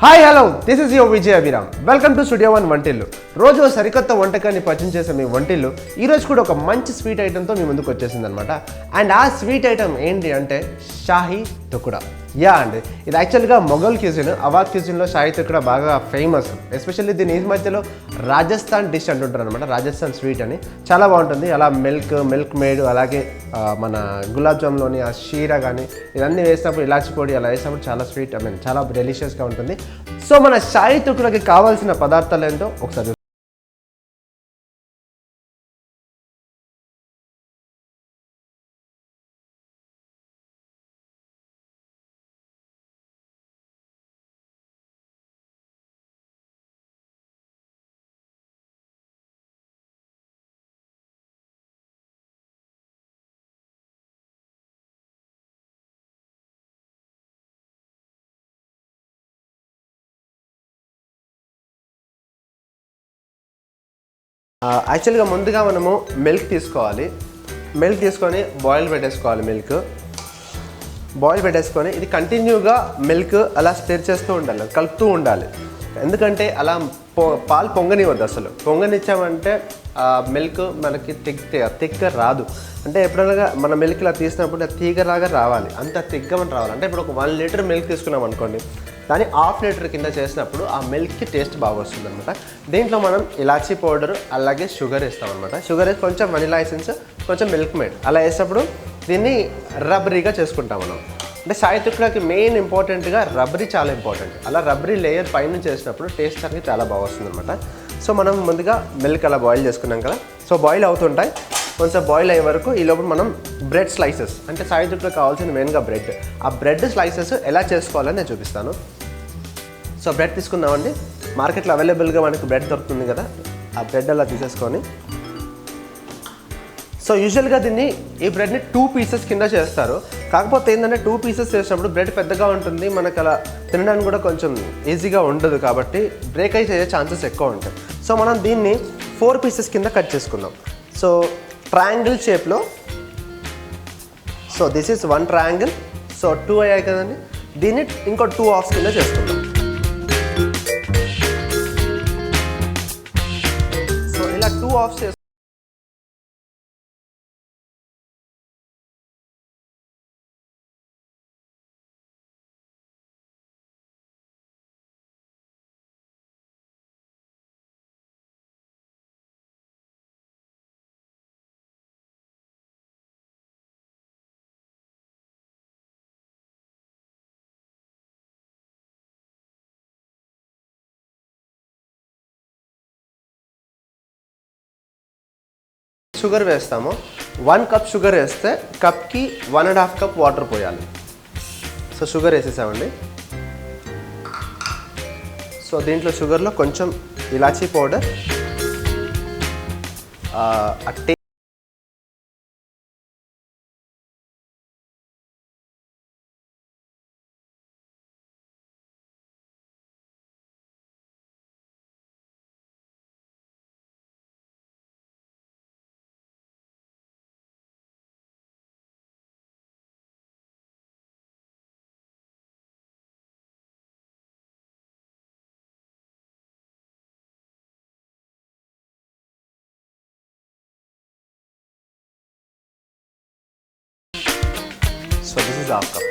Hi hello this is your Vijay Abhiram. Welcome to studio one వంటిల్లు. రోజు సరికొత్త వంటకాన్ని పరిచయం చేసే మీ వంటిల్లు ఈరోజు కూడా ఒక మంచి స్వీట్ ఐటెంతో మీ ముందుకు వచ్చేసింది అనమాట. అండ్ ఆ స్వీట్ ఐటెం ఏంటి అంటే షాహీ టుకుడా. యా అండి, ఇది యాక్చువల్గా మొఘల్ క్యూజిన్, అవాక్ క్యూజిన్లో షాహీ టుకుడా బాగా ఫేమస్. ఎస్పెషల్లీ దీని ఈ మధ్యలో రాజస్థాన్ డిష్ అంటుంటారు అనమాట, రాజస్థాన్ స్వీట్ అని. చాలా బాగుంటుంది. అలా మిల్క్ మేడ్, అలాగే మన గులాబ్ జామ్లోని ఆ షీరా కానీ ఇవన్నీ వేసినప్పుడు, ఇలాచి పొడి అలా వేసినప్పుడు చాలా స్వీట్, చాలా డెలిషియస్గా ఉంటుంది. సో మన షాహీ టుకుడాకి కావాల్సిన పదార్థాలు ఏంటో ఒకసారి యాక్చువల్గా ముందుగా మనము మిల్క్ తీసుకోవాలి. మిల్క్ తీసుకొని బాయిల్ పెట్టేసుకొని ఇది కంటిన్యూగా మిల్క్ అలా స్టిర్ చేస్తూ ఉండాలి, కలుపుతూ ఉండాలి. ఎందుకంటే అలా పాలు పొంగనివ్వద్దు. అసలు పొంగనిచ్చామంటే మిల్క్ మనకి తిక్క రాదు. అంటే ఎప్పుడైనా మన మిల్క్ ఇలా తీసినప్పుడు తీగలాగా రావాలి, అంత తిగ్గమని రావాలి. అంటే ఇప్పుడు ఒక 1 లీటర్ మిల్క్ తీసుకున్నాం అనుకోండి, దాన్ని 1/2 లీటర్ కింద చేసినప్పుడు ఆ మిల్క్కి టేస్ట్ బాగా వస్తుంది అనమాట. దీంట్లో మనం ఇలాచీ పౌడర్ అలాగే షుగర్ వేస్తామన్నమాట. షుగర్ వేసి కొంచెం వనిలా ఎసెన్స్, కొంచెం మిల్క్ మేడ్ అలా వేసినప్పుడు దీన్ని రబ్బరీగా చేసుకుంటాం మనం. అంటే షాహీ టుకుడాకి మెయిన్ ఇంపార్టెంట్గా రబ్బరీ చాలా ఇంపార్టెంట్. అలా రబ్బరీ లేయర్ పైన చేసినప్పుడు టేస్ట్ అనేది చాలా బాగా వస్తుంది అనమాట. సో మనం ముందుగా మిల్క్ అలా బాయిల్ చేసుకున్నాం కదా, సో బాయిల్ అవుతుంటాయి. కొంచెం బాయిల్ అయ్యే వరకు ఈ లోపల మనం బ్రెడ్ స్లైసెస్, అంటే షాహీ టుకుడాకి కావాల్సింది మెయిన్గా బ్రెడ్. ఆ బ్రెడ్ స్లైసెస్ ఎలా చేసుకోవాలని నేను చూపిస్తాను. సో బ్రెడ్ తీసుకుందామండి. మార్కెట్లో అవైలబుల్గా మనకి బ్రెడ్ దొరుకుతుంది కదా, ఆ బ్రెడ్ అలా తీసేసుకొని, సో యూజువల్గా ఈ బ్రెడ్ని 2 పీసెస్ కింద చేస్తారు. కాకపోతే ఏంటంటే 2 పీసెస్ చేసినప్పుడు బ్రెడ్ పెద్దగా ఉంటుంది, మనకు అలా తినడానికి కూడా కొంచెం ఈజీగా ఉండదు, కాబట్టి బ్రేక్ అయ్యే ఛాన్సెస్ ఎక్కువ ఉంటాయి. సో మనం దీన్ని 4 పీసెస్ కింద కట్ చేసుకుందాం. సో ట్రయాంగిల్ షేప్లో, so this is 1 triangle. So 2 అయ్యాయి కదండి, దీన్ని ఇంకో 2 హాఫ్స్ కింద చేసుకుందాం. సో ఇలా 2 హాఫ్స్ చేసి షుగర్ వేస్తాము. 1 కప్ షుగర్ వేస్తే కప్కి 1.5 కప్ వాటర్ పోయాలి. సో షుగర్ వేసేసామండి. సో దీంట్లో షుగర్లో కొంచెం ఇలాచీ powder, so this is half cup.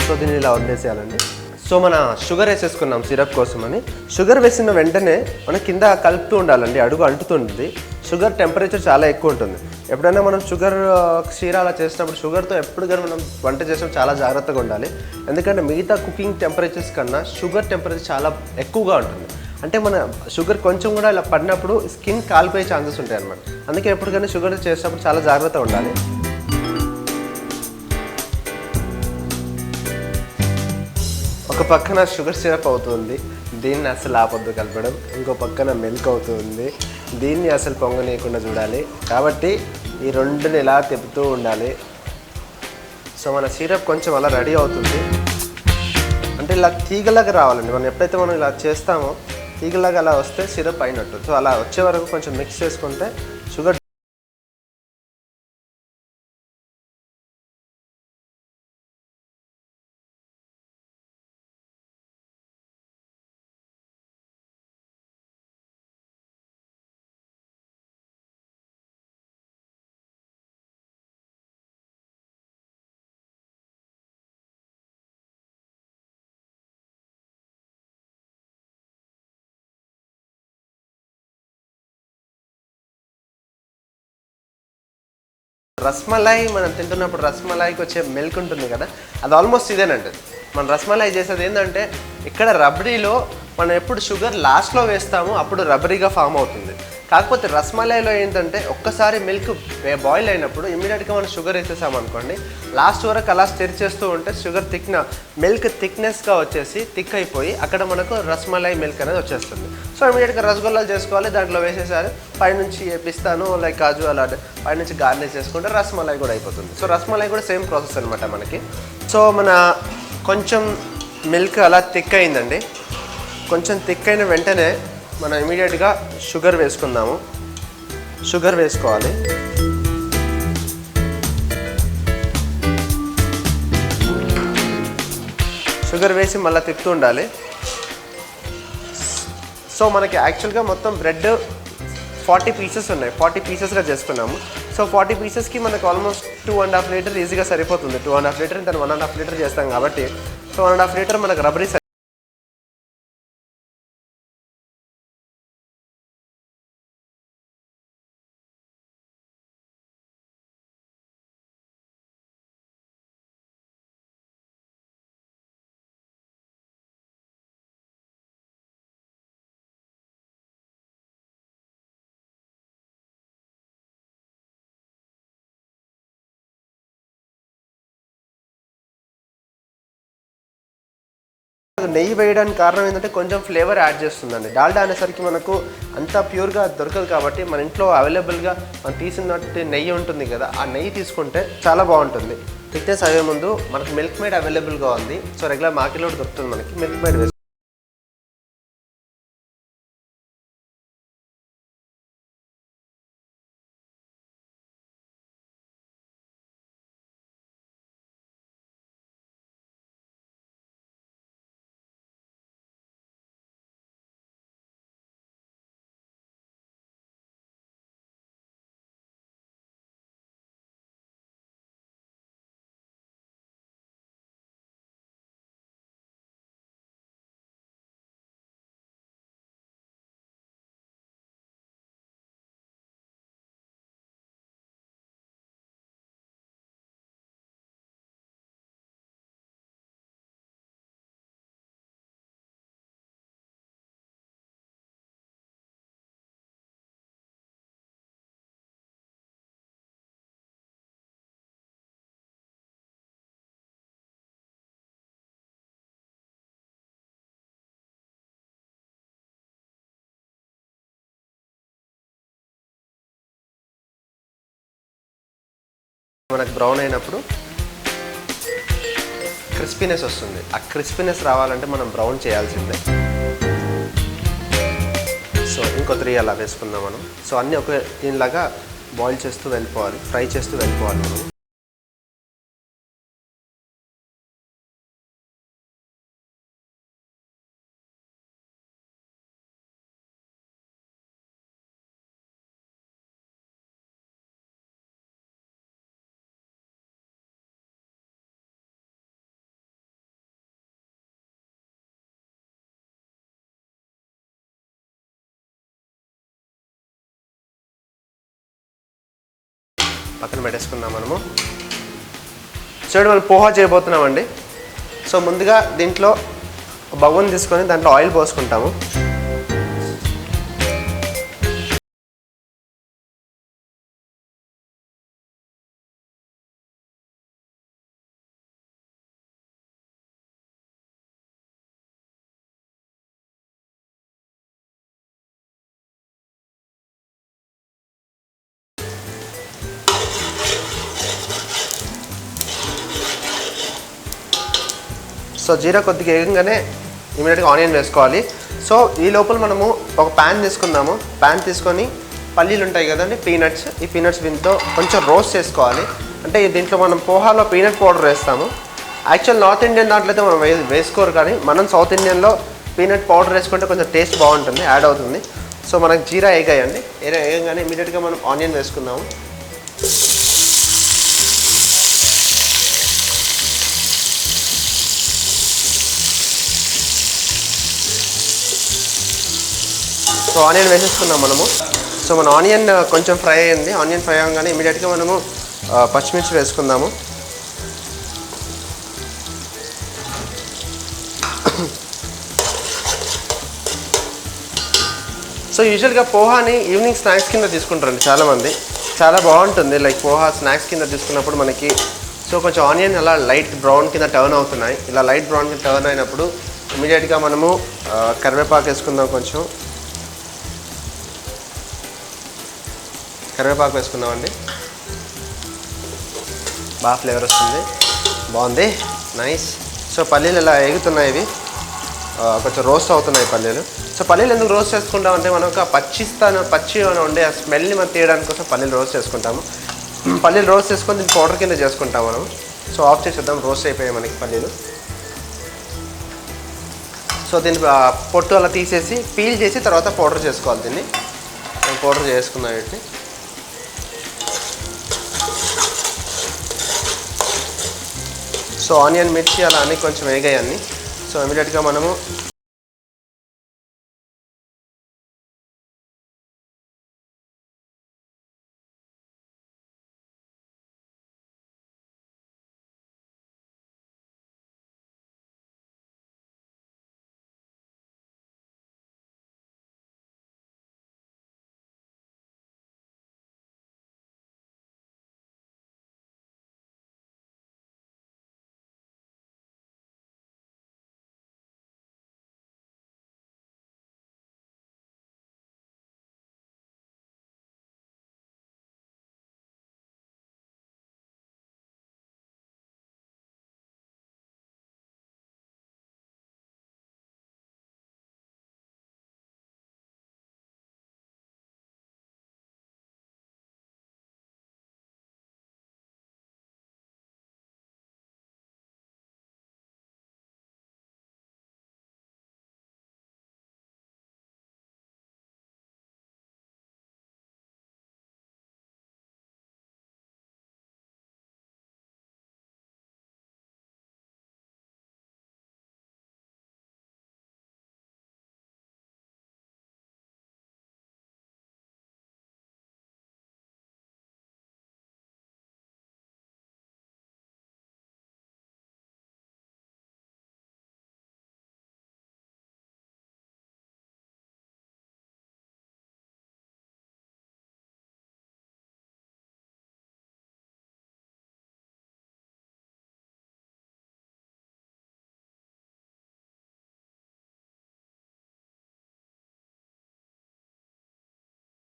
So దీన్ని ఇలా వదిలేసేయాలండి. సో మన షుగర్ వేసేసుకున్నాం సిరప్ కోసం అని. షుగర్ వేసిన వెంటనే మనం కింద కలుపుతూ ఉండాలండి, అడుగు అంటుతుంది. షుగర్ టెంపరేచర్ చాలా ఎక్కువ ఉంటుంది. ఎప్పుడైనా మనం షుగర్ షీరా అలా చేసినప్పుడు షుగర్తో ఎప్పుడు కానీ మనం వంట చేసినప్పుడు చాలా జాగ్రత్తగా ఉండాలి. ఎందుకంటే మిగతా కుకింగ్ టెంపరేచర్స్ కన్నా షుగర్ టెంపరేచర్ చాలా ఎక్కువగా ఉంటుంది. అంటే మన షుగర్ కొంచెం కూడా ఇలా పడినప్పుడు స్కిన్ కాలిపోయే ఛాన్సెస్ ఉంటాయి అన్నమాట. అందుకే ఎప్పుడు కానీ షుగర్ చేసినప్పుడు చాలా జాగ్రత్తగా ఉండాలి. ఒక పక్కన షుగర్ సిరప్ అవుతుంది, దీన్ని అసలు ఆపొద్దు కలపడం. ఇంకో పక్కన మిల్క్ అవుతుంది, దీన్ని అసలు పొంగనీయకుండా చూడాలి. కాబట్టి ఈ రెండుని ఇలా తిప్పుతూ ఉండాలి. సో మన సిరప్ కొంచెం అలా రెడీ అవుతుంది. అంటే ఇలా తీగలాగా రావాలండి. ఎప్పుడైతే మనం ఇలా చేస్తామో తీగలాగా అలా వస్తే సిరప్ అయినట్టు. సో అలా వచ్చే వరకు కొంచెం మిక్స్ చేసుకుంటే షుగర్ రస్మలై మనం తింటున్నప్పుడు రస్మలైకి వచ్చే మిల్క్ ఉంటుంది కదా, అది ఆల్మోస్ట్ ఇదేనండి. మన రస్మలై చేసేది ఏంటంటే ఇక్కడ రబడీలో మనం ఎప్పుడు షుగర్ లాస్ట్లో వేస్తామో అప్పుడు రబరీగా ఫామ్ అవుతుంది. కాకపోతే రస్మలైలో ఏంటంటే ఒక్కసారి మిల్క్ బాయిల్ అయినప్పుడు ఇమీడియట్గా మనం షుగర్ వేసేసామనుకోండి, లాస్ట్ వరకు అలా స్టిర్ చేస్తూ ఉంటే షుగర్ మిల్క్ థిక్నెస్గా వచ్చేసి థిక్ అయిపోయి అక్కడ మనకు రస్మలై మిల్క్ అనేది వచ్చేస్తుంది. సో ఇమీడియట్గా రసగుల్లాలు చేసుకోవాలి, దాంట్లో వేసేసారి పైనుంచి పిస్తాను లైక్ కాజు అలా పైనుంచి గార్నిష్ చేసుకుంటే రస్మలై కూడా అయిపోతుంది. సో రస్మలై కూడా సేమ్ ప్రాసెస్ అనమాట మనకి. సో మన కొంచెం మిల్క్ అలా థిక్ అయిందండి. కొంచెం థిక్ అయిన వెంటనే మనం ఇమీడియట్గా షుగర్ వేసుకుందాము. షుగర్ వేసుకోవాలి. షుగర్ వేసి మళ్ళీ తిప్పుతూ ఉండాలి. సో మనకి యాక్చువల్గా మొత్తం బ్రెడ్ 40 పీసెస్ ఉన్నాయి, 40 పీసెస్గా చేసుకున్నాము. సో 40 పీసెస్కి మనకు ఆల్మోస్ట్ 2.5 లీటర్ ఈజీగా సరిపోతుంది. 2.5 లీటర్ దాన్ని 1.5 లీటర్ చేస్తాం కాబట్టి, సో 1.5 లీటర్ మనకు రబరీ. నెయ్యి వేయడానికి కారణం ఏంటంటే కొంచెం ఫ్లేవర్ యాడ్ చేస్తుందండి. డాల్డా అనేసరికి మనకు అంత ప్యూర్గా దొరకదు కాబట్టి మన ఇంట్లో అవైలబుల్గా మనం తీసినట్టు నెయ్యి ఉంటుంది కదా, ఆ నెయ్యి తీసుకుంటే చాలా బాగుంటుంది. థిక్నెస్ అయ్యే ముందు మనకు మిల్క్ మేడ్ అవైలబుల్గా ఉంది. సో రెగ్యులర్ మార్కెట్లో దొరుకుతుంది మనకి మిల్క్ మేడ్ వేసి. మనకు బ్రౌన్ అయినప్పుడు క్రిస్పీనెస్ వస్తుంది. ఆ క్రిస్పీనెస్ రావాలంటే మనం బ్రౌన్ చేయాల్సిందే. సో ఇంకో 3 అలా వేసుకుందాం మనం. సో అన్నీ ఒక దీనిలాగా బాయిల్ చేస్తూ వెళ్ళిపోవాలి, ఫ్రై చేస్తూ వెళ్ళిపోవాలి మనం. పక్కన పెట్టేసుకుందాం మనము. చూడండి మనం పోహా చేయబోతున్నామండి. సో ముందుగా దీంట్లో బగోన్ తీసుకొని దాంట్లో ఆయిల్ పోసుకుంటాము. సో జీరా కొద్దిగా వేగంగానే ఇమీడియట్గా ఆనియన్ వేసుకోవాలి. సో ఈ లోపల మనము ఒక ప్యాన్ తీసుకుందాము. ప్యాన్ తీసుకొని పల్లీలు ఉంటాయి కదండి, పీనట్స్, ఈ పీనట్స్ దీంతో కొంచెం రోస్ట్ చేసుకోవాలి. అంటే దీంట్లో మనం పోహాలో పీనట్ పౌడర్ వేస్తాము. యాక్చువల్ నార్త్ ఇండియన్ దాంట్లో అయితే మనం వేసుకోరు, కానీ మనం సౌత్ ఇండియన్లో పీనట్ పౌడర్ వేసుకుంటే కొంచెం టేస్ట్ బాగుంటుంది, యాడ్ అవుతుంది. సో మనకు జీరా వేగాయండి. వేగంగానే ఇమీడియట్గా మనం ఆనియన్ వేసుకుందాము. సో ఆనియన్ వేసేసుకున్నాం మనము. సో మన ఆనియన్ కొంచెం ఫ్రై అయింది. ఆనియన్ ఫ్రై అవ్వగానే ఇమీడియట్గా మనము పచ్చిమిర్చి వేసుకుందాము. సో యూజువల్గా పోహాని ఈవినింగ్ స్నాక్స్ కింద తీసుకుంటారండి చాలామంది. చాలా బాగుంటుంది, లైక్ పోహా స్నాక్స్ కింద తీసుకున్నప్పుడు మనకి. సో కొంచెం ఆనియన్ అలా లైట్ బ్రౌన్ కింద టర్న్ అవుతున్నాయి. ఇలా లైట్ బ్రౌన్ కింద టర్న్ అయినప్పుడు ఇమీడియట్గా మనము కరివేపాకు వేసుకుందాం. కొంచెం కరివేపాకు వేసుకుందామండి. బాగా ఫ్లేవర్ వస్తుంది, బాగుంది, నైస్. సో పల్లీలు ఇలా ఎగుతున్నాయి, ఇవి కొంచెం రోస్ట్ అవుతున్నాయి పల్లీలు. సో పల్లీలు ఎందుకు రోస్ట్ చేసుకుంటాం అంటే మనం ఒక పచ్చి ఉండే ఆ స్మెల్ని మనం తీయడానికి కోసం పల్లీలు రోస్ట్ చేసుకుంటాము. పల్లీలు రోస్ట్ చేసుకొని దీన్ని పౌడర్ కింద చేసుకుంటాం మనం. సో ఆఫ్ చేసేద్దాం, రోస్ట్ అయిపోయాయి మనకి పల్లీలు. సో దీన్ని పొట్టు అలా తీసేసి పీల్ చేసి తర్వాత పౌడర్ చేసుకోవాలి. దీన్ని పౌడర్ చేసుకుందాం వీటిని. సో ఆనియన్ మిర్చి అలా అన్నీ కొంచెం వేగాయి అన్నీ. సో ఇమీడియట్గా మనము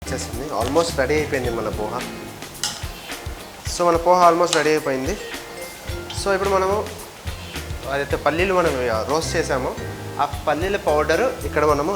వచ్చేసింది, ఆల్మోస్ట్ రెడీ అయిపోయింది మన పోహా. సో మన పోహా ఆల్మోస్ట్ రెడీ అయిపోయింది. సో ఇప్పుడు మనము అదైతే పల్లీలు మనం రోస్ట్ చేసామో ఆ పల్లీల పౌడరు ఇక్కడ మనము